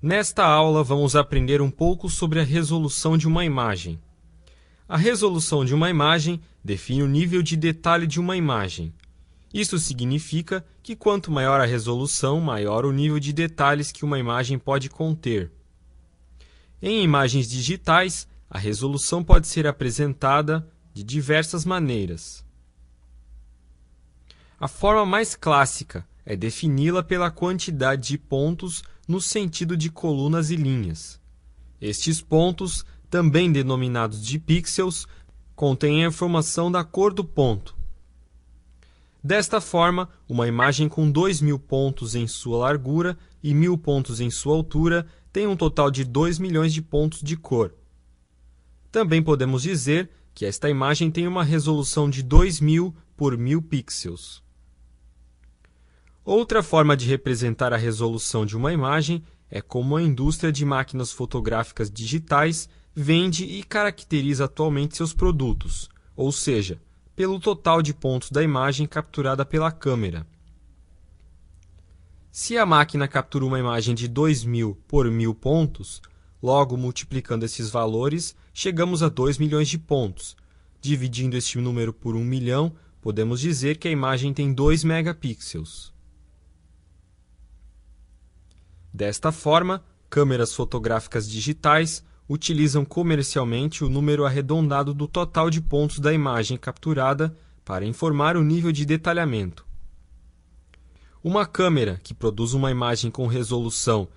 Nesta aula, vamos aprender um pouco sobre a resolução de uma imagem. A resolução de uma imagem define o nível de detalhe de uma imagem. Isso significa que quanto maior a resolução, maior o nível de detalhes que uma imagem pode conter. Em imagens digitais, a resolução pode ser apresentada de diversas maneiras. A forma mais clássica é defini-la pela quantidade de pontos no sentido de colunas e linhas. Estes pontos, também denominados de pixels, contêm a informação da cor do ponto. Desta forma, uma imagem com 2.000 pontos em sua largura e 1.000 pontos em sua altura tem um total de 2 milhões de pontos de cor. Também podemos dizer que esta imagem tem uma resolução de 2.000 por 1.000 pixels. Outra forma de representar a resolução de uma imagem é como a indústria de máquinas fotográficas digitais vende e caracteriza atualmente seus produtos, ou seja, pelo total de pontos da imagem capturada pela câmera. Se a máquina captura uma imagem de 2.000 por 1.000 pontos, logo multiplicando esses valores, chegamos a 2 milhões de pontos. Dividindo este número por 1 milhão, podemos dizer que a imagem tem 2 megapixels. Desta forma, câmeras fotográficas digitais utilizam comercialmente o número arredondado do total de pontos da imagem capturada para informar o nível de detalhamento. Uma câmera que produz uma imagem com resolução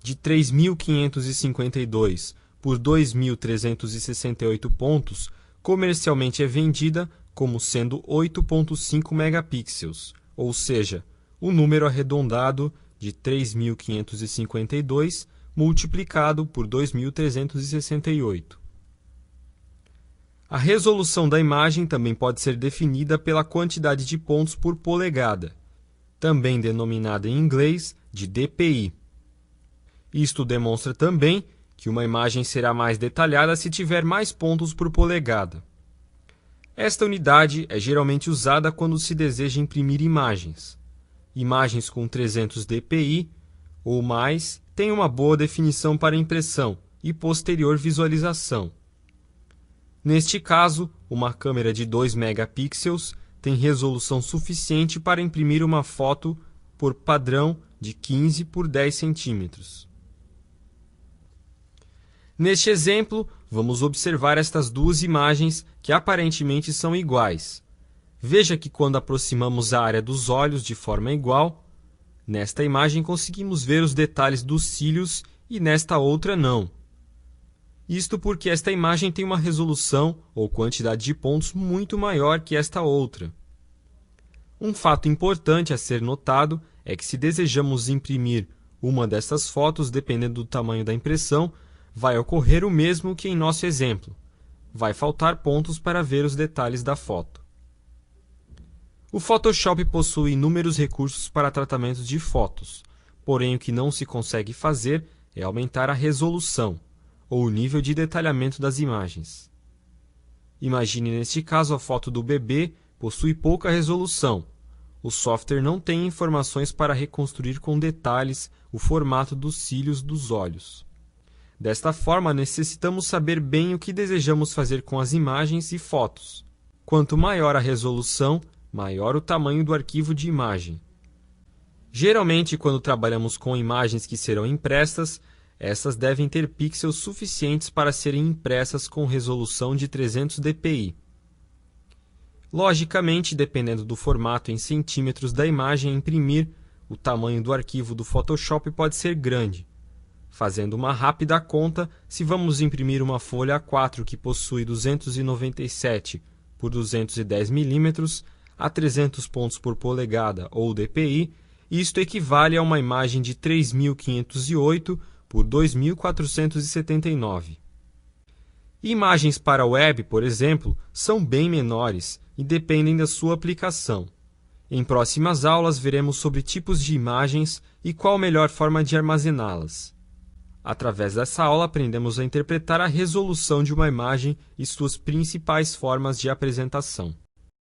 de 3.552 por 2.368 pontos comercialmente é vendida como sendo 8,5 megapixels, ou seja, o número arredondado de 3.552 multiplicado por 2.368. A resolução da imagem também pode ser definida pela quantidade de pontos por polegada, também denominada em inglês de dpi. Isto demonstra também que uma imagem será mais detalhada se tiver mais pontos por polegada. Esta unidade é geralmente usada quando se deseja imprimir imagens. Imagens com 300 dpi ou mais têm uma boa definição para impressão e posterior visualização. Neste caso, uma câmera de 2 megapixels tem resolução suficiente para imprimir uma foto por padrão de 15 por 10 centímetros. Neste exemplo, vamos observar estas duas imagens que aparentemente são iguais. Veja que quando aproximamos a área dos olhos de forma igual, nesta imagem conseguimos ver os detalhes dos cílios e nesta outra não. Isto porque esta imagem tem uma resolução ou quantidade de pontos muito maior que esta outra. Um fato importante a ser notado é que se desejamos imprimir uma destas fotos, dependendo do tamanho da impressão, vai ocorrer o mesmo que em nosso exemplo. Vai faltar pontos para ver os detalhes da foto. O Photoshop possui inúmeros recursos para tratamento de fotos, porém o que não se consegue fazer é aumentar a resolução, ou o nível de detalhamento das imagens. Imagine neste caso a foto do bebê possui pouca resolução. O software não tem informações para reconstruir com detalhes o formato dos cílios dos olhos. Desta forma, necessitamos saber bem o que desejamos fazer com as imagens e fotos. Quanto maior a resolução, maior o tamanho do arquivo de imagem. Geralmente, quando trabalhamos com imagens que serão impressas, essas devem ter pixels suficientes para serem impressas com resolução de 300 dpi. Logicamente, dependendo do formato em centímetros da imagem a imprimir, o tamanho do arquivo do Photoshop pode ser grande. Fazendo uma rápida conta, se vamos imprimir uma folha A4 que possui 297 por 210 milímetros, a 300 pontos por polegada ou dpi, isto equivale a uma imagem de 3.508 por 2.479. Imagens para a web, por exemplo, são bem menores e dependem da sua aplicação. Em próximas aulas veremos sobre tipos de imagens e qual a melhor forma de armazená-las. Através dessa aula aprendemos a interpretar a resolução de uma imagem e suas principais formas de apresentação.